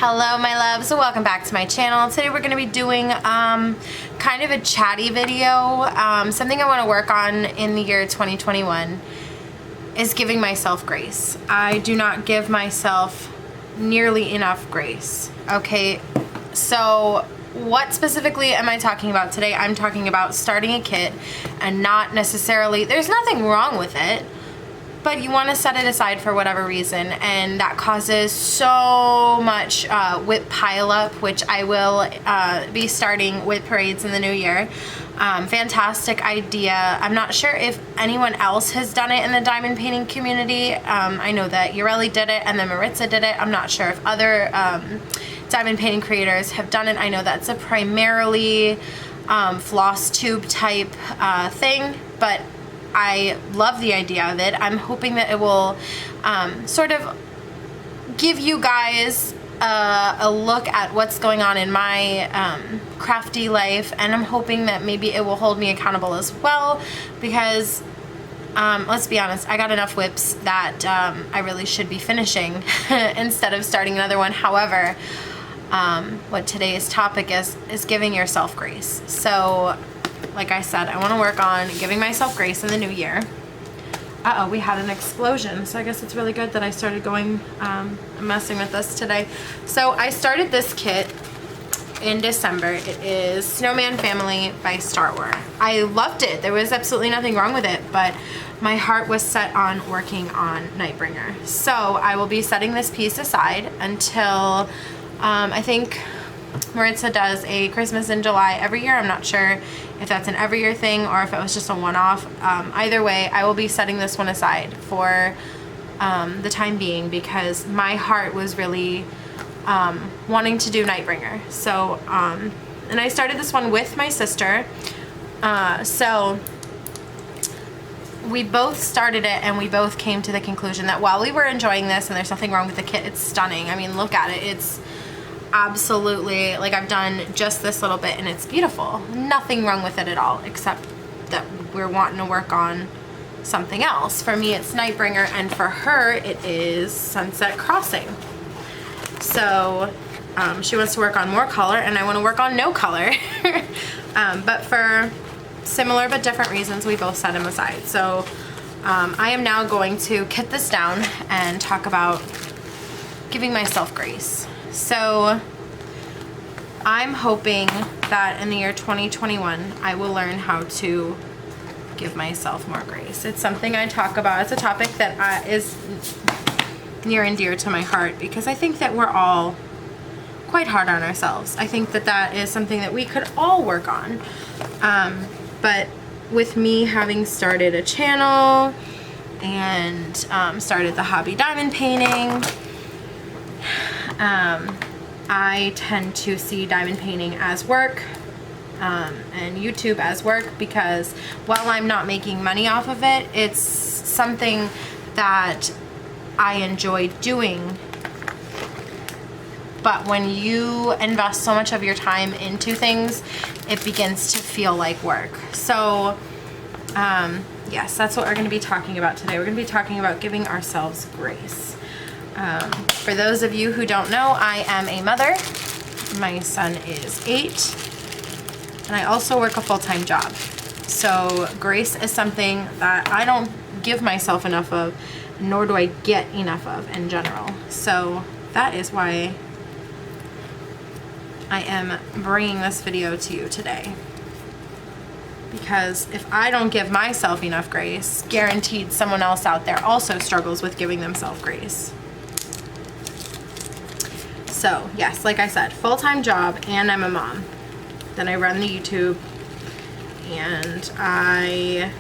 Hello my loves, welcome back to my channel. Today we're going to be doing kind of a chatty video. Something I want to work on in the year 2021 is giving myself grace. I do not give myself nearly enough grace. Okay, so what specifically am I talking about today? I'm talking about starting a kit and not necessarily, there's nothing wrong with it, but you want to set it aside for whatever reason, and that causes so much WIP pileup, which I will be starting WIP parades in the new year. Fantastic idea. I'm not sure if anyone else has done it in the diamond painting community. I know that Ureli did it and then Maritza did it. I'm not sure if other diamond painting creators have done it. I know that's a primarily floss tube type thing, but I love the idea of it. I'm hoping that it will sort of give you guys a look at what's going on in my crafty life, and I'm hoping that maybe it will hold me accountable as well, because let's be honest, I got enough WIPs that I really should be finishing instead of starting another one. However, what today's topic is giving yourself grace. So like I said, I want to work on giving myself grace in the new year. Uh-oh, we had an explosion, so I guess it's really good that I started going messing with this today. So I started this kit in December. It is Snowman Family by Star Wars. I loved it. There was absolutely nothing wrong with it, but my heart was set on working on Nightbringer. So I will be setting this piece aside until I think Maritza does a Christmas in July every year. I'm not sure if that's an every year thing or if it was just a one-off. Either way, I will be setting this one aside for the time being, because my heart was really wanting to do Nightbringer. So, and I started this one with my sister. So we both started it and we both came to the conclusion that while we were enjoying this, and there's nothing wrong with the kit, it's stunning. I mean, look at it. It's absolutely, like, I've done just this little bit and it's beautiful. Nothing wrong with it at all, except that we're wanting to work on something else. For me, it's Nightbringer, and for her, it is Sunset Crossing. So she wants to work on more color and I want to work on no color. But for similar but different reasons, we both set them aside. So I am now going to kit this down and talk about giving myself grace. So I'm hoping that in the year 2021, I will learn how to give myself more grace. It's something I talk about. It's a topic that is near and dear to my heart, because I think that we're all quite hard on ourselves. I think that that is something that we could all work on. But with me having started a channel and started the hobby diamond painting, I tend to see diamond painting as work and YouTube as work, because while I'm not making money off of it, it's something that I enjoy doing. But when you invest so much of your time into things, it begins to feel like work. So yes, that's what we're going to be talking about today. We're going to be talking about giving ourselves grace. For those of you who don't know, I am a mother. My son is 8, and I also work a full-time job. So grace is something that I don't give myself enough of, nor do I get enough of in general. So that is why I am bringing this video to you today. Because if I don't give myself enough grace, guaranteed someone else out there also struggles with giving themselves grace. So yes, like I said, full-time job, and I'm a mom. Then I run the YouTube, and I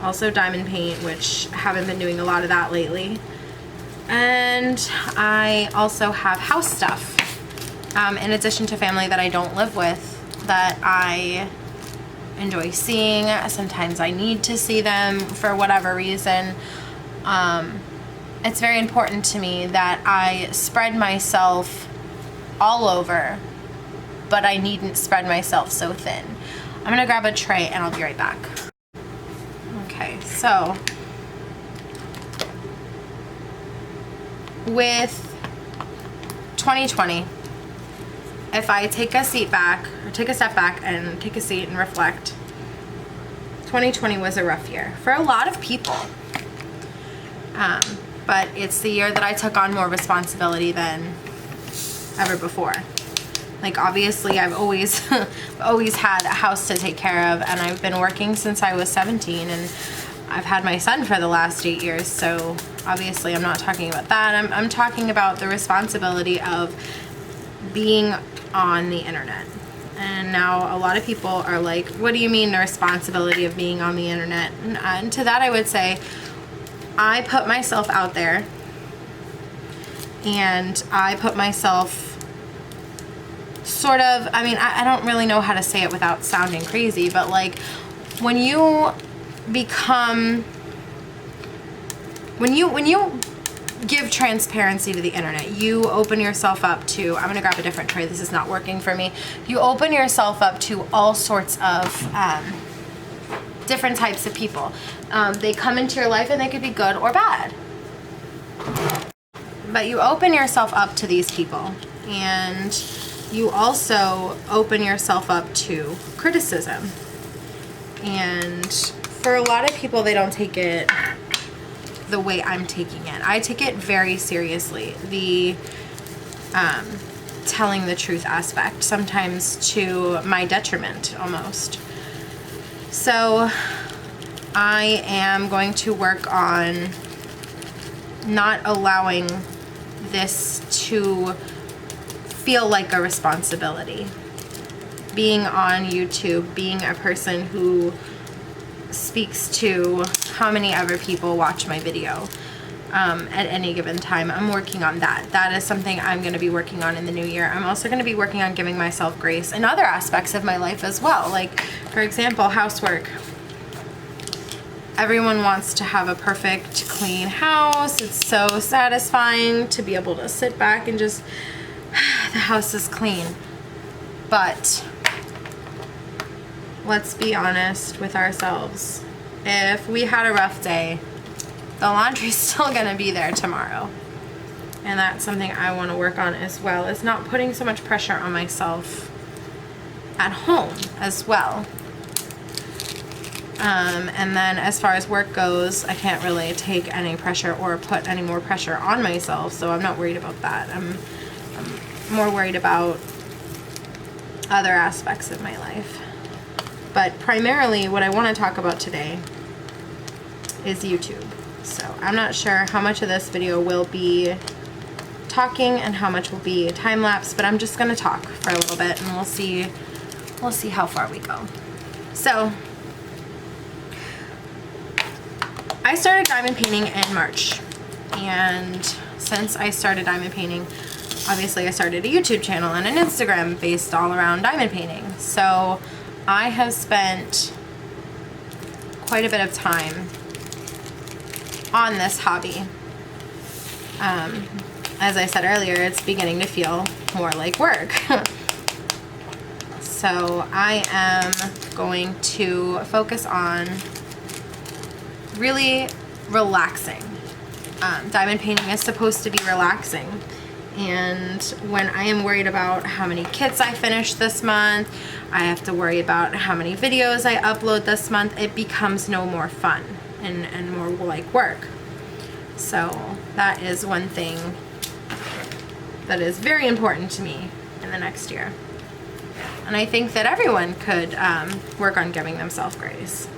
also diamond paint, which I haven't been doing a lot of that lately. And I also have house stuff, in addition to family that I don't live with, that I enjoy seeing. Sometimes I need to see them for whatever reason. It's very important to me that I spread myself all over, but I needn't spread myself so thin. I'm gonna grab a tray and I'll be right back. Okay, so with 2020, if I take a step back and take a seat and reflect, 2020 was a rough year for a lot of people. But it's the year that I took on more responsibility than ever before. Like, obviously I've always had a house to take care of, and I've been working since I was 17, and I've had my son for the last 8 years, so obviously I'm not talking about that. I'm talking about the responsibility of being on the internet. And now a lot of people are like, what do you mean the responsibility of being on the internet? And to that I would say, I put myself out there, and I put myself sort of, I mean, I don't really know how to say it without sounding crazy, but like, when you become, when you give transparency to the internet, you open yourself up to, I'm gonna grab a different tray, this is not working for me. You open yourself up to all sorts of different types of people. They come into your life and they could be good or bad. But you open yourself up to these people, and you also open yourself up to criticism. And for a lot of people, they don't take it the way I'm taking it. I take it very seriously, the telling the truth aspect, sometimes to my detriment almost. So I am going to work on not allowing this to feel like a responsibility. Being on YouTube, being a person who speaks to how many other people watch my video at any given time, I'm working on that. That is something I'm going to be working on in the new year. I'm also going to be working on giving myself grace in other aspects of my life as well. Like, for example, housework. Everyone wants to have a perfect, clean house. It's so satisfying to be able to sit back and just, the house is clean. But let's be honest with ourselves. If we had a rough day, the laundry's still gonna be there tomorrow. And that's something I want to work on as well, is not putting so much pressure on myself at home as well. And then as far as work goes, I can't really take any pressure or put any more pressure on myself, so I'm not worried about that. I'm more worried about other aspects of my life. But primarily what I want to talk about today is YouTube. So I'm not sure how much of this video will be talking and how much will be time-lapse, but I'm just going to talk for a little bit, and we'll see how far we go. So I started diamond painting in March, and since I started diamond painting, obviously I started a YouTube channel and an Instagram based all around diamond painting. So I have spent quite a bit of time on this hobby. As I said earlier, it's beginning to feel more like work. So I am going to focus on really relaxing. Diamond painting is supposed to be relaxing, and when I am worried about how many kits I finish this month, I have to worry about how many videos I upload this month, it becomes no more fun and more like work. So that is one thing that is very important to me in the next year. And I think that everyone could work on giving themselves grace.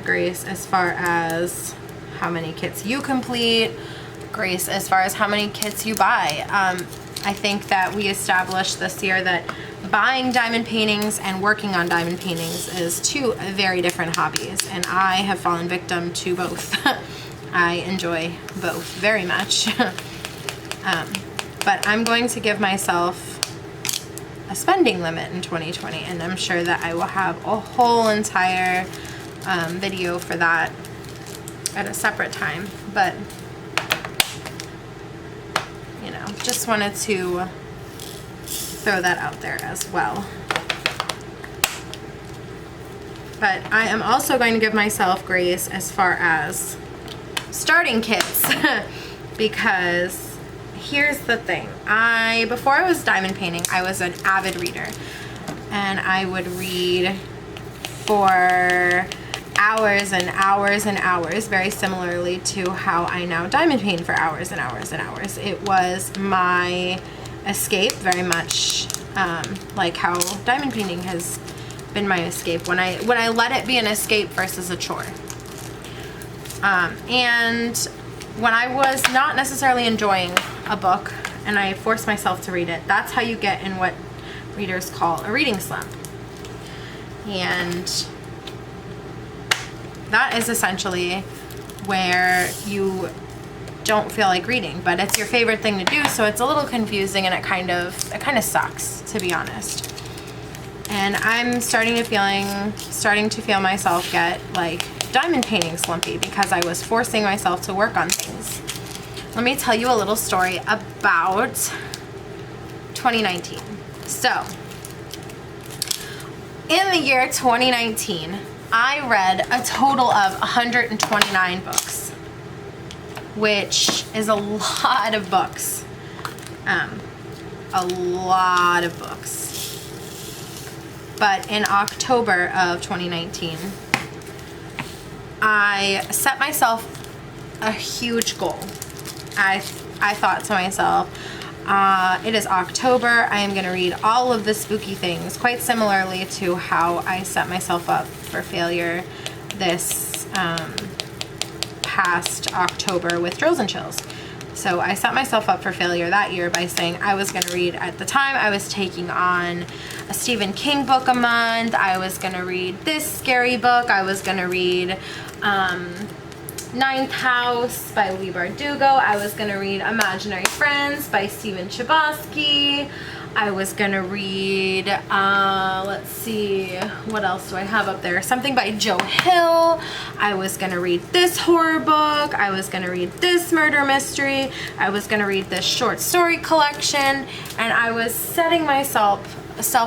Grace as far as how many kits you complete, grace as far as how many kits you buy. I think that we established this year that buying diamond paintings and working on diamond paintings is two very different hobbies, and I have fallen victim to both. I enjoy both very much. But I'm going to give myself a spending limit in 2020, and I'm sure that I will have a whole entire video for that at a separate time. But you know, just wanted to throw that out there as well. But I am also going to give myself grace as far as starting kits because here's the thing. Before I was diamond painting, I was an avid reader. And I would read for hours and hours and hours, very similarly to how I now diamond paint for hours and hours and hours. It was my escape, very much like how diamond painting has been my escape when I let it be an escape versus a chore. And when I was not necessarily enjoying a book and I forced myself to read it, that's how you get in what readers call a reading slump. And that is essentially where you don't feel like reading, but it's your favorite thing to do, so it's a little confusing, and it kind of sucks, to be honest. And I'm starting to feel myself get like diamond painting slumpy because I was forcing myself to work on things. Let me tell you a little story about 2019. So, in the year 2019, I read a total of 129 books, which is a lot of books. A lot of books. But in October of 2019, I set myself a huge goal. I thought to myself, it is October, I am going to read all of the spooky things, quite similarly to how I set myself up for failure this past October with Drills and Chills. So I set myself up for failure that year by saying I was going to read, at the time I was taking on a Stephen King book a month, I was going to read this scary book, I was going to read Ninth House by Lee Bardugo, I was going to read Imaginary Friends by Stephen Chbosky, I was going to read, let's see, what else do I have up there? Something by Joe Hill, I was going to read this horror book, I was going to read this murder mystery, I was going to read this short story collection, and I was setting myself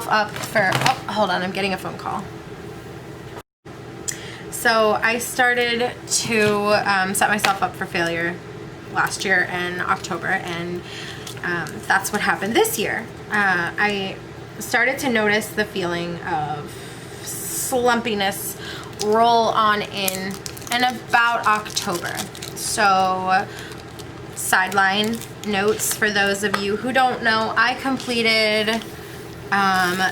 up for, oh, hold on, I'm getting a phone call. So I started to set myself up for failure last year in October, and that's what happened this year. I started to notice the feeling of slumpiness roll on in about October. So sideline notes for those of you who don't know, I completed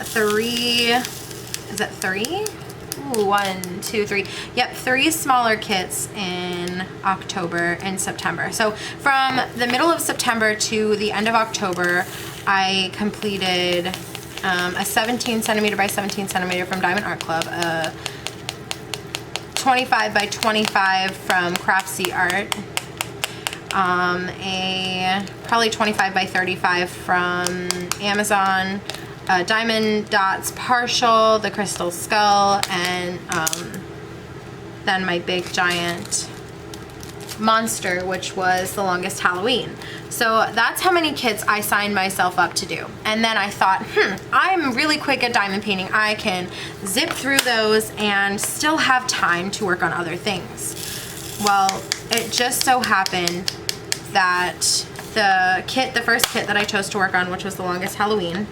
three smaller kits in October and September. So from the middle of September to the end of October, I completed a 17 centimeter by 17 centimeter from Diamond Art Club, a 25 by 25 from CraftsyArt, a probably 25 by 35 from Amazon, Diamond Dots Partial, the Crystal Skull, and then my big giant monster, which was the longest Halloween. So that's how many kits I signed myself up to do. And then I thought, I'm really quick at diamond painting. I can zip through those and still have time to work on other things. Well, it just so happened that the first kit that I chose to work on, which was the longest Halloween,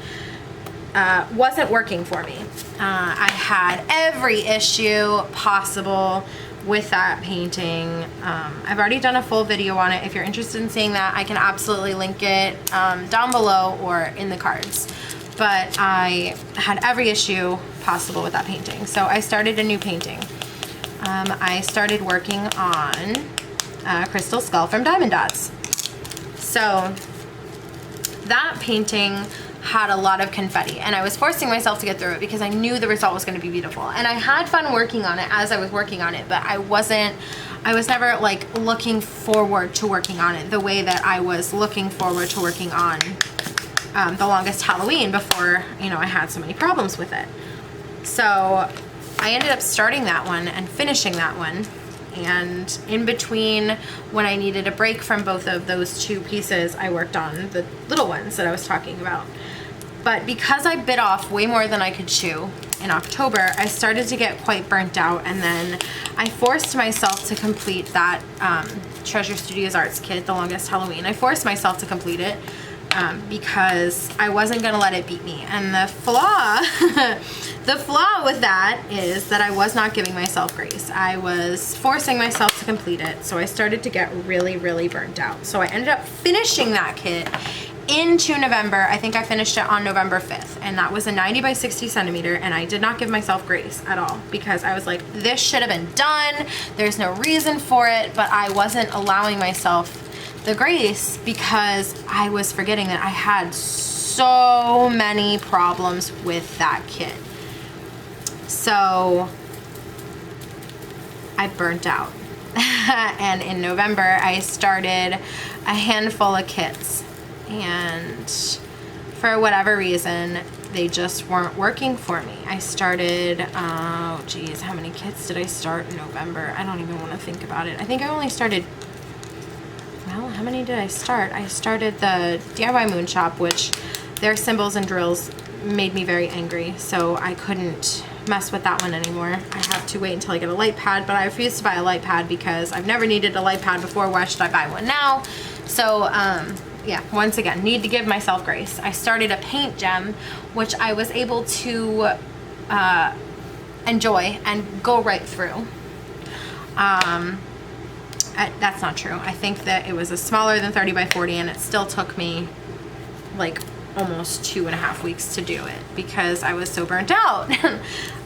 wasn't working for me. I had every issue possible with that painting. I've already done a full video on it. If you're interested in seeing that, I can absolutely link it down below or in the cards. But I had every issue possible with that painting. So I started a new painting. I started working on Crystal Skull from Diamond Dots. So that painting had a lot of confetti, and I was forcing myself to get through it because I knew the result was going to be beautiful, and I had fun working on it as I was working on it, but I was never like looking forward to working on it the way that I was looking forward to working on the longest Halloween before, you know, I had so many problems with it. So I ended up starting that one and finishing that one, and in between when I needed a break from both of those two pieces, I worked on the little ones that I was talking about. But because I bit off way more than I could chew in October, I started to get quite burnt out, and then I forced myself to complete that Treasure Studios Arts kit, The Longest Halloween. I forced myself to complete it because I wasn't gonna let it beat me. And the flaw, the flaw with that is that I was not giving myself grace. I was forcing myself to complete it, so I started to get really, really burnt out. So I ended up finishing that kit into November. I think I finished it on November 5th, and that was a 90 by 60 centimeter, and I did not give myself grace at all because I was like, this should have been done. There's no reason for it, but I wasn't allowing myself the grace because I was forgetting that I had so many problems with that kit. So I burnt out. And in November, I started a handful of kits, and for whatever reason, they just weren't working for me. I started, oh geez, how many kits did I start in November? I don't even want to think about it. I think I only started, well, how many did I start? I started the DIY Moon Shop, which their symbols and drills made me very angry, so I couldn't mess with that one anymore. I have to wait until I get a light pad, but I refuse to buy a light pad because I've never needed a light pad before. Why should I buy one now? So yeah, once again, need to give myself grace. I started a paint gem, which I was able to enjoy and go right through. That's not true. I think that it was a smaller than 30 by 40, and it still took me like almost 2.5 weeks to do it because I was so burnt out.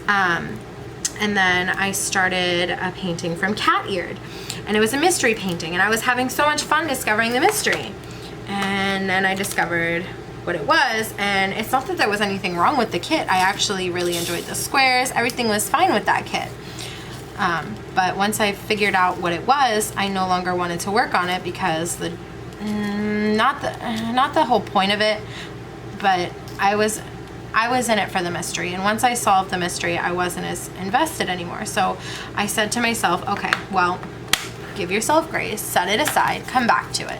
And then I started a painting from Cateared, and it was a mystery painting, and I was having so much fun discovering the mystery. And then I discovered what it was, and it's not that there was anything wrong with the kit. I actually really enjoyed the squares. Everything was fine with that kit. But once I figured out what it was, I no longer wanted to work on it because not the whole point of it, but I was in it for the mystery, and once I solved the mystery, I wasn't as invested anymore. So I said to myself, okay, well, give yourself grace, set it aside, come back to it.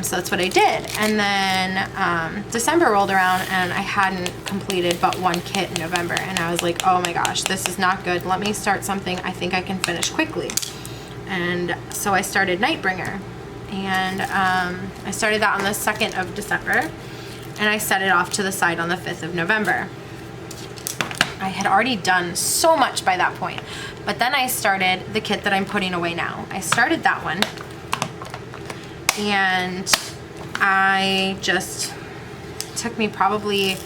So that's what I did. And then December rolled around, and I hadn't completed but one kit in November, and I was like, oh my gosh, this is not good. Let me start something I think I can finish quickly. And so I started Nightbringer, and I started that on the 2nd of December, and I set it off to the side on the 5th of November. I had already done so much by that point, but then I started the kit that I'm putting away now. I started that one, and I just took me probably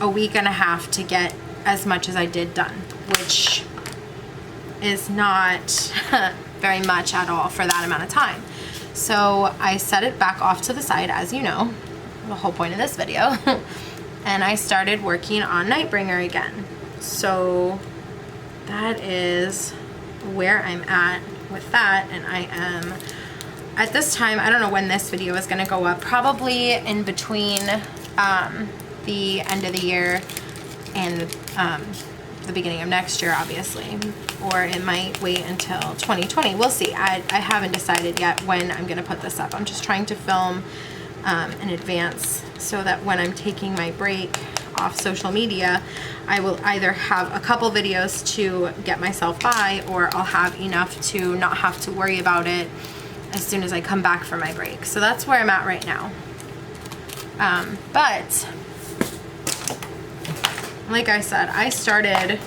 a week and a half to get as much as I did done, which is not very much at all for that amount of time. So I set it back off to the side, as you know, the whole point of this video, and I started working on Nightbringer again. So that is where I'm at with that, and I am at this time, I don't know when this video is going to go up, probably in between the end of the year and the beginning of next year, obviously, or it might wait until 2020. We'll see. I haven't decided yet when I'm going to put this up. I'm just trying to film in advance so that when I'm taking my break off social media, I will either have a couple videos to get myself by, or I'll have enough to not have to worry about it as soon as I come back from my break. So that's where I'm at right now. But like I said, I started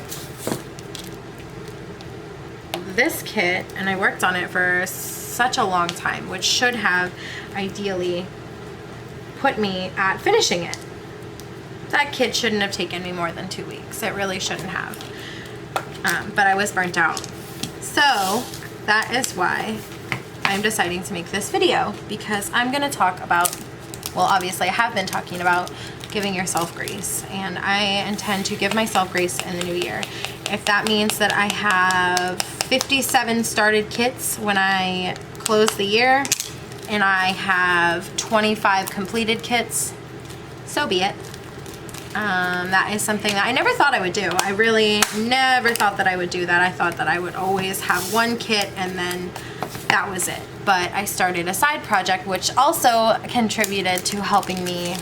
this kit and I worked on it for such a long time, which should have ideally put me at finishing it. That kit shouldn't have taken me more than 2 weeks. It really shouldn't have. But I was burnt out. So that is why I'm deciding to make this video, because I'm going to talk about, well, obviously I have been talking about giving yourself grace, and I intend to give myself grace in the new year. If that means that I have 57 started kits when I close the year and I have 25 completed kits, so be it. That is something that I never thought I would do. I really never thought that I would do that. I thought that I would always have one kit and then that was it. But I started a side project, which also contributed to helping me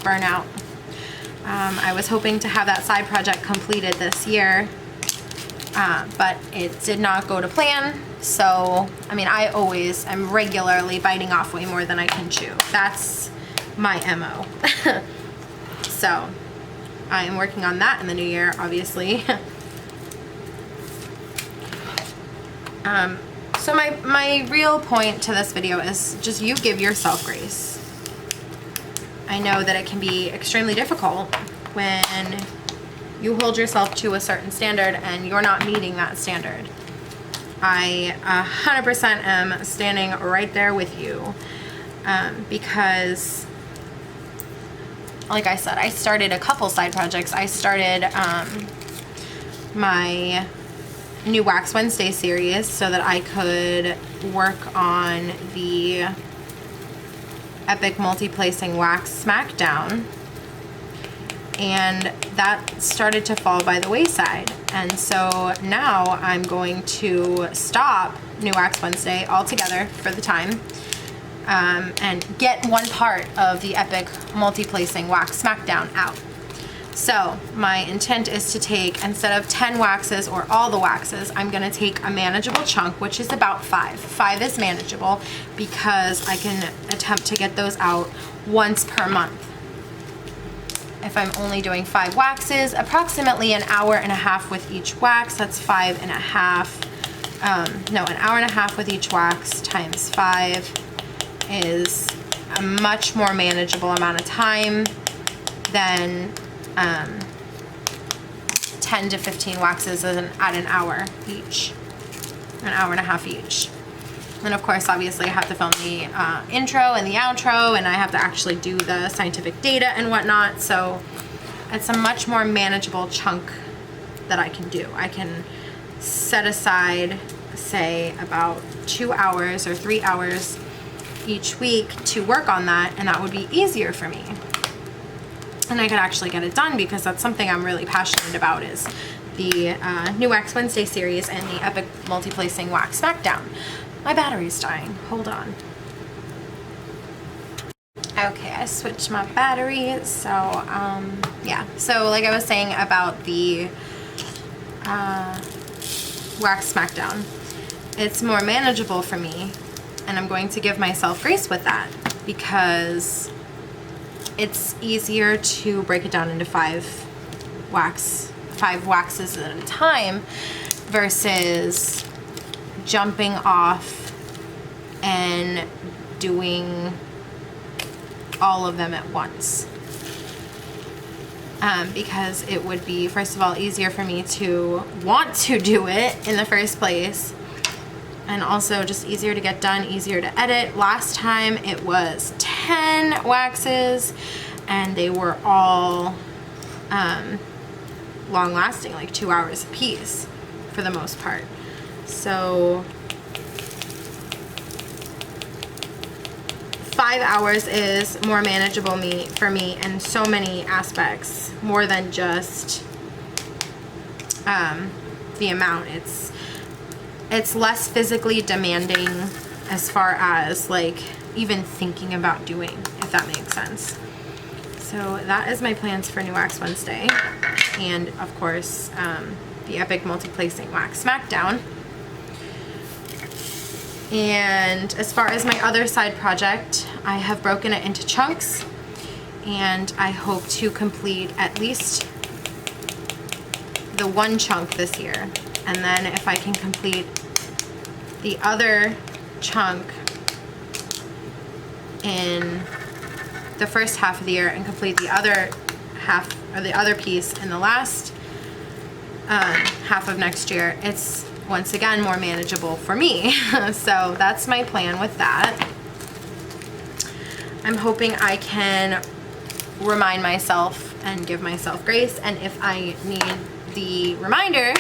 burn out. I was hoping to have that side project completed this year, but it did not go to plan. So, I mean, I always am regularly biting off way more than I can chew. That's my MO. So, I am working on that in the new year, obviously. So my real point to this video is just you give yourself grace. I know that it can be extremely difficult when you hold yourself to a certain standard and you're not meeting that standard. I 100% am standing right there with you, because like I said, I started a couple side projects. I started my new Wax Wednesday series so that I could work on the Epic Multi-Placing Wax Smackdown, and that started to fall by the wayside. And so now I'm going to stop New Wax Wednesday altogether for the time, and get one part of the Epic Multi-Placing Wax Smackdown out. So my intent is to take, instead of 10 waxes or all the waxes, I'm going to take a manageable chunk, which is about 5. 5 is manageable because I can attempt to get those out once per month. If I'm only doing 5 waxes, approximately an hour and a half with each wax. That's 5 and a half. No, an hour and a half with each wax times 5 is a much more manageable amount of time than 10 to 15 waxes at an hour each, an hour and a half each. And of course, obviously, I have to film the intro and the outro, and I have to actually do the scientific data and whatnot. So it's a much more manageable chunk that I can do. I can set aside, say, about 2 hours or 3 hours each week to work on that, and that would be easier for me. And I could actually get it done because that's something I'm really passionate about, is the new Wax Wednesday series and the Epic Multi-Placing Wax Smackdown. My battery's dying. Hold on. Okay, I switched my battery. So, yeah. So, like I was saying about the Wax Smackdown, it's more manageable for me, and I'm going to give myself grace with that because it's easier to break it down into 5 waxes at a time versus jumping off and doing all of them at once. Because it would be, first of all, easier for me to want to do it in the first place, and also just easier to get done, easier to edit. Last time it was 10 waxes, and they were all long lasting, like 2 hours a piece for the most part. So 5 hours is more manageable for me in so many aspects, more than just the amount. It's less physically demanding as far as like even thinking about doing, if that makes sense. So that is my plans for New Wax Wednesday, and of course the Epic Multi-Placing Wax Smackdown. And as far as my other side project, I have broken it into chunks, and I hope to complete at least the 1 chunk this year. And then if I can complete the other chunk in the first half of the year and complete the other half, or the other piece in the last half of next year, it's once again more manageable for me. So that's my plan with that. I'm hoping I can remind myself and give myself grace, and if I need the reminder,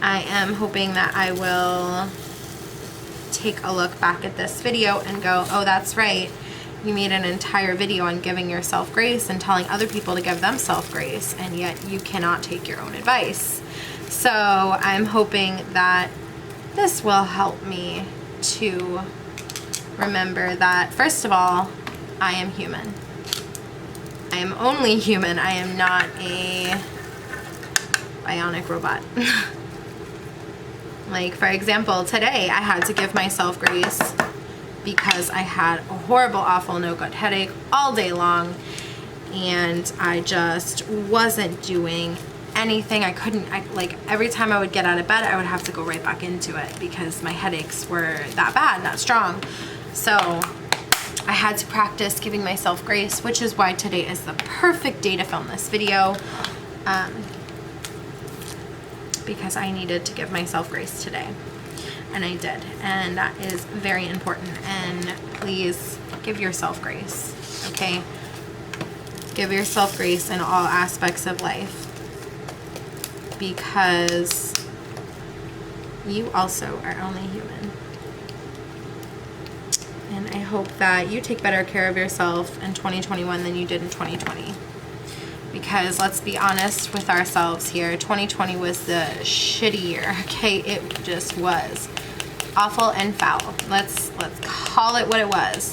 I am hoping that I will take a look back at this video and go, oh, that's right, you made an entire video on giving yourself grace and telling other people to give themselves grace, and yet you cannot take your own advice. So I'm hoping that this will help me to remember that, first of all, I am human. I am only human. I am not a bionic robot. Like, for example, today I had to give myself grace because I had a horrible, awful, no good headache all day long, and I just wasn't doing anything. I couldn't, like, every time I would get out of bed, I would have to go right back into it because my headaches were that bad, that strong. So I had to practice giving myself grace, which is why today is the perfect day to film this video, because I needed to give myself grace today. And I did, and that is very important. And please give yourself grace, okay? Give yourself grace in all aspects of life, because you also are only human. And I hope that you take better care of yourself in 2021 than you did in 2020. Because let's be honest with ourselves here, 2020 was the shitty year, okay? It just was awful and foul. Let's call it what it was.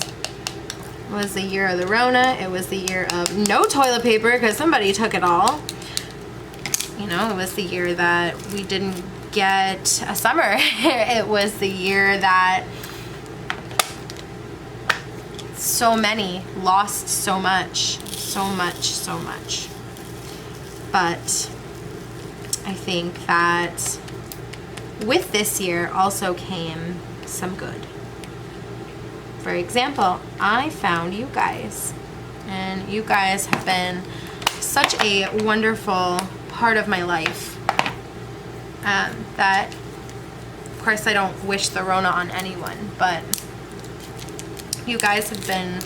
It was the year of the Rona. It was the year of no toilet paper because somebody took it all. You know, it was the year that we didn't get a summer. It was the year that so many lost so much. But I think that with this year also came some good. For example, I found you guys, and you guys have been such a wonderful part of my life, that of course I don't wish the Rona on anyone, but you guys have been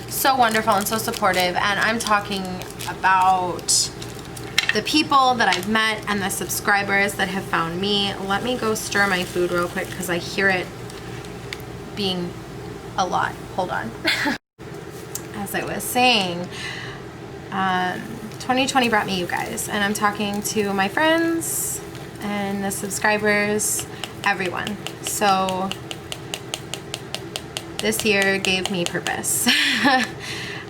so wonderful and so supportive. And I'm talking about the people that I've met and the subscribers that have found me. Let me go stir my food real quick because I hear it being a lot. Hold on. As I was saying, 2020 brought me you guys, and I'm talking to my friends and the subscribers, everyone. So this year gave me purpose.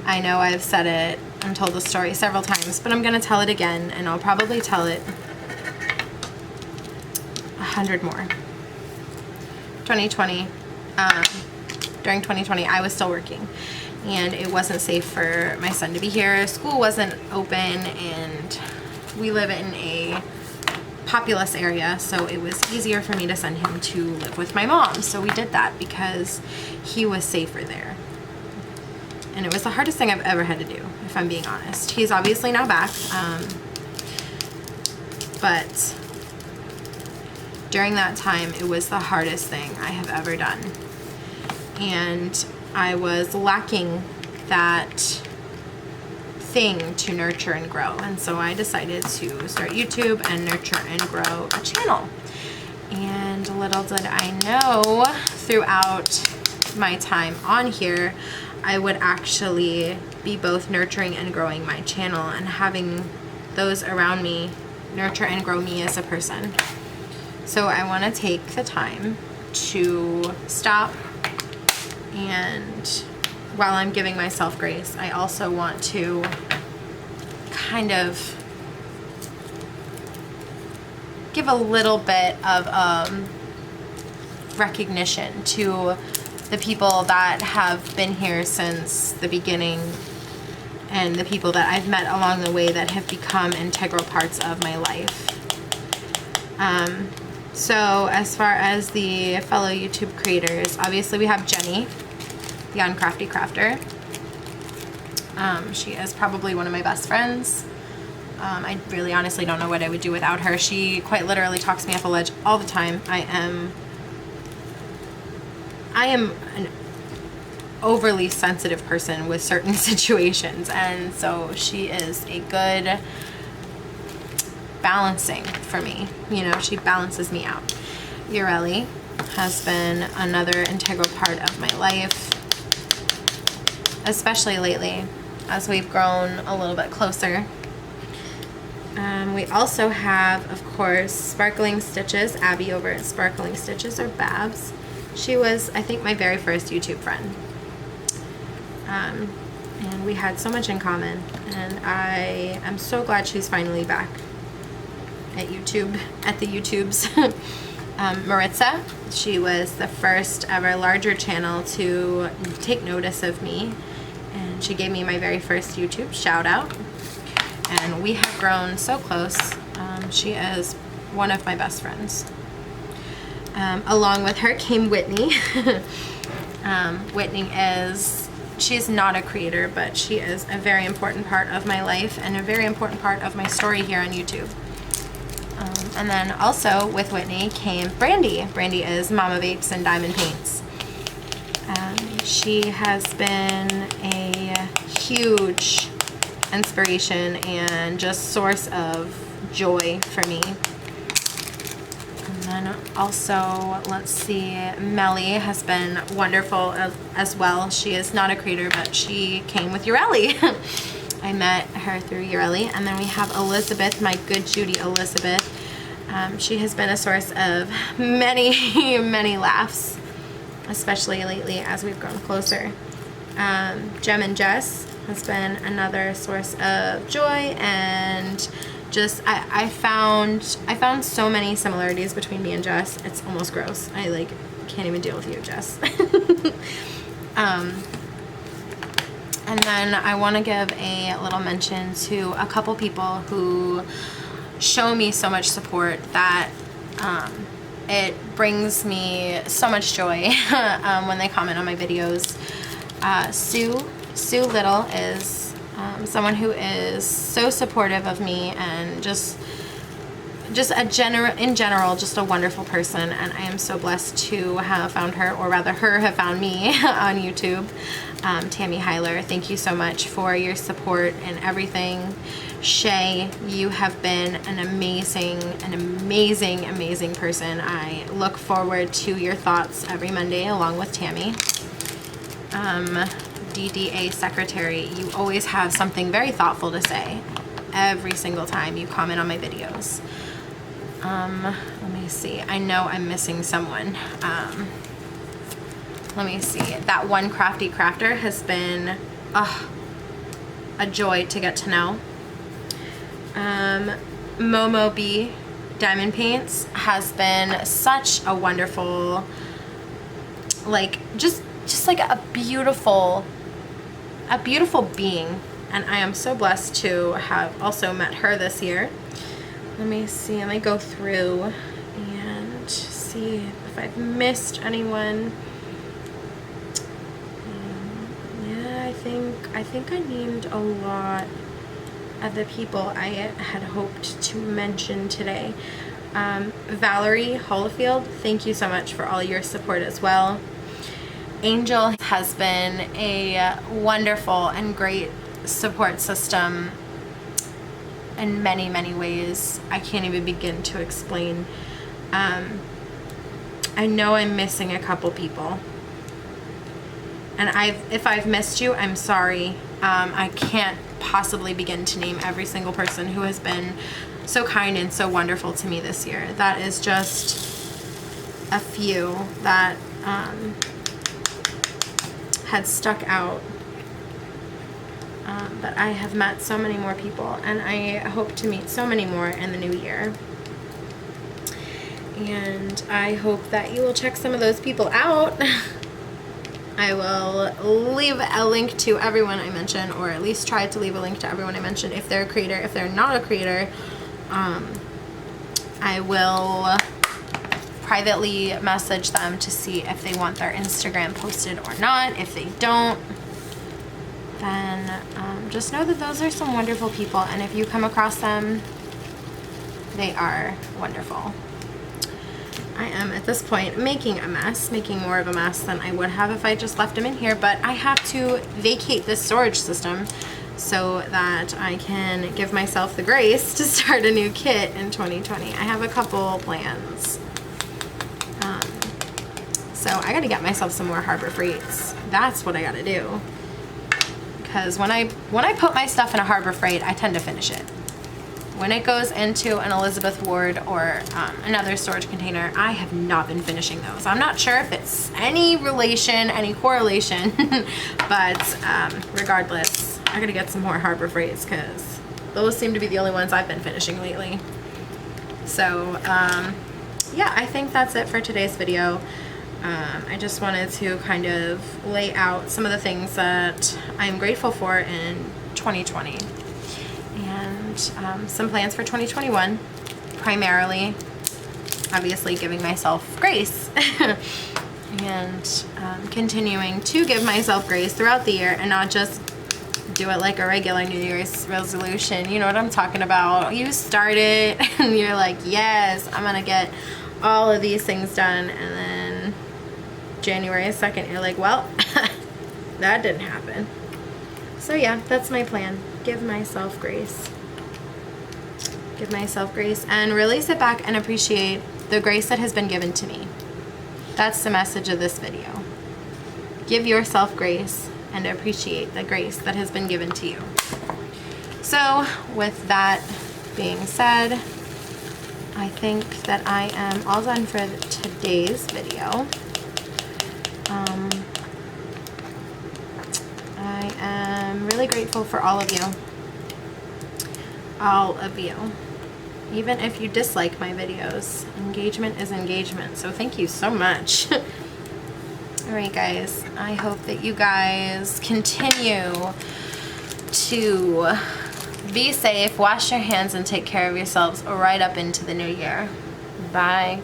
I know I've said it and told the story several times, but I'm gonna tell it again, and I'll probably tell it 100 more. 2020, during 2020, I was still working, and it wasn't safe for my son to be here. School wasn't open, and we live in a populous area, so it was easier for me to send him to live with my mom. So we did that because he was safer there. And it was the hardest thing I've ever had to do, if I'm being honest. He's obviously now back, but during that time, it was the hardest thing I have ever done. And I was lacking that thing to nurture and grow. And so I decided to start YouTube and nurture and grow a channel. And little did I know, throughout my time on here, I would actually be both nurturing and growing my channel, and having those around me nurture and grow me as a person. So I want to take the time to stop, and while I'm giving myself grace, I also want to kind of give a little bit of recognition to the people that have been here since the beginning, and the people that I've met along the way that have become integral parts of my life. So as far as the fellow YouTube creators, obviously we have Jenny, the Uncrafty Crafter. She is probably one of my best friends. I really honestly don't know what I would do without her. She quite literally talks me off a ledge all the time. I am an overly sensitive person with certain situations, and so she is a good balancing for me. You know, she balances me out. Ureli has been another integral part of my life, especially lately as we've grown a little bit closer. We also have, of course, Sparkling Stitches, Abby over at Sparkling Stitches, or Babs. She was, I think, my very first YouTube friend. And we had so much in common, and I am so glad she's finally back at YouTube, at the YouTubes. Maritza. She was the first ever larger channel to take notice of me, and she gave me my very first YouTube shout out, and we have grown so close. She is one of my best friends. Along with her came Whitney. Whitney she's not a creator, but she is a very important part of my life and a very important part of my story here on YouTube. And then also with Whitney came Brandy. Brandy is Mama Vapes and Diamond Paints. She has been a huge inspiration and just source of joy for me. And then also, let's see, Melly has been wonderful as well. She is not a creator, but she came with Ureli. I met her through Ureli. And then we have Elizabeth, my good Judy Elizabeth. She has been a source of many, many laughs, especially lately as we've grown closer. Jem and Jess has been another source of joy, and just I found so many similarities between me and Jess. It's almost gross. I like can't even deal with you, Jess. And then I want to give a little mention to a couple people who show me so much support that it brings me so much joy when they comment on my videos. Sue Little is someone who is so supportive of me and just in general just a wonderful person, and I am so blessed to have found her, or rather her have found me on YouTube. Tammy Heiler, thank you so much for your support and everything. Shay, you have been an amazing person. I look forward to your thoughts every Monday along with Tammy. DDA Secretary, you always have something very thoughtful to say every single time you comment on my videos. Let me see. I know I'm missing someone. Let me see. That one Crafty Crafter has been a joy to get to know. Momo B Diamond Paints has been such a wonderful, like, just like a beautiful being, and I am so blessed to have also met her this year. Let me see, let me go through and see if I've missed anyone. Yeah, I think I named a lot of the people I had hoped to mention today. Valerie Holofield, thank you so much for all your support as well. Angel has been a wonderful and great support system in many, many ways. I can't even begin to explain. I know I'm missing a couple people, and if I've missed you, I'm sorry. I can't possibly begin to name every single person who has been so kind and so wonderful to me this year. That is just a few that had stuck out. But I have met so many more people, and I hope to meet so many more in the new year. And I hope that you will check some of those people out. I will leave a link to everyone I mentioned, or at least try to leave a link to everyone I mentioned if they're a creator. If they're not a creator, I will privately message them to see if they want their Instagram posted or not. If they don't, then just know that those are some wonderful people, and if you come across them, they are wonderful. I am at this point making more of a mess than I would have if I just left them in here, but I have to vacate this storage system so that I can give myself the grace to start a new kit in 2020. I have a couple plans. So I gotta get myself some more Harbor Freights. That's what I gotta do. Because when I put my stuff in a Harbor Freight, I tend to finish it. When it goes into an Elizabeth Ward or another storage container, I have not been finishing those. I'm not sure if it's any relation, any correlation, but regardless, I gotta get some more Harbor Freights because those seem to be the only ones I've been finishing lately. So yeah, I think that's it for today's video. I just wanted to kind of lay out some of the things that I'm grateful for in 2020 and some plans for 2021, primarily obviously giving myself grace and continuing to give myself grace throughout the year and not just do it like a regular New Year's resolution. You know what I'm talking about. You start it and you're like, yes, I'm gonna get all of these things done, and then January 2nd you're like, well, that didn't happen. So yeah, that's my plan. Give myself grace. Give myself grace and really sit back and appreciate the grace that has been given to me. That's the message of this video. Give yourself grace and appreciate the grace that has been given to you. So with that being said, I think that I am all done for today's video. I am really grateful for all of you. All of you. Even if you dislike my videos, engagement is engagement. So thank you so much. Alright guys, I hope that you guys continue to be safe, wash your hands, and take care of yourselves right up into the new year. Bye.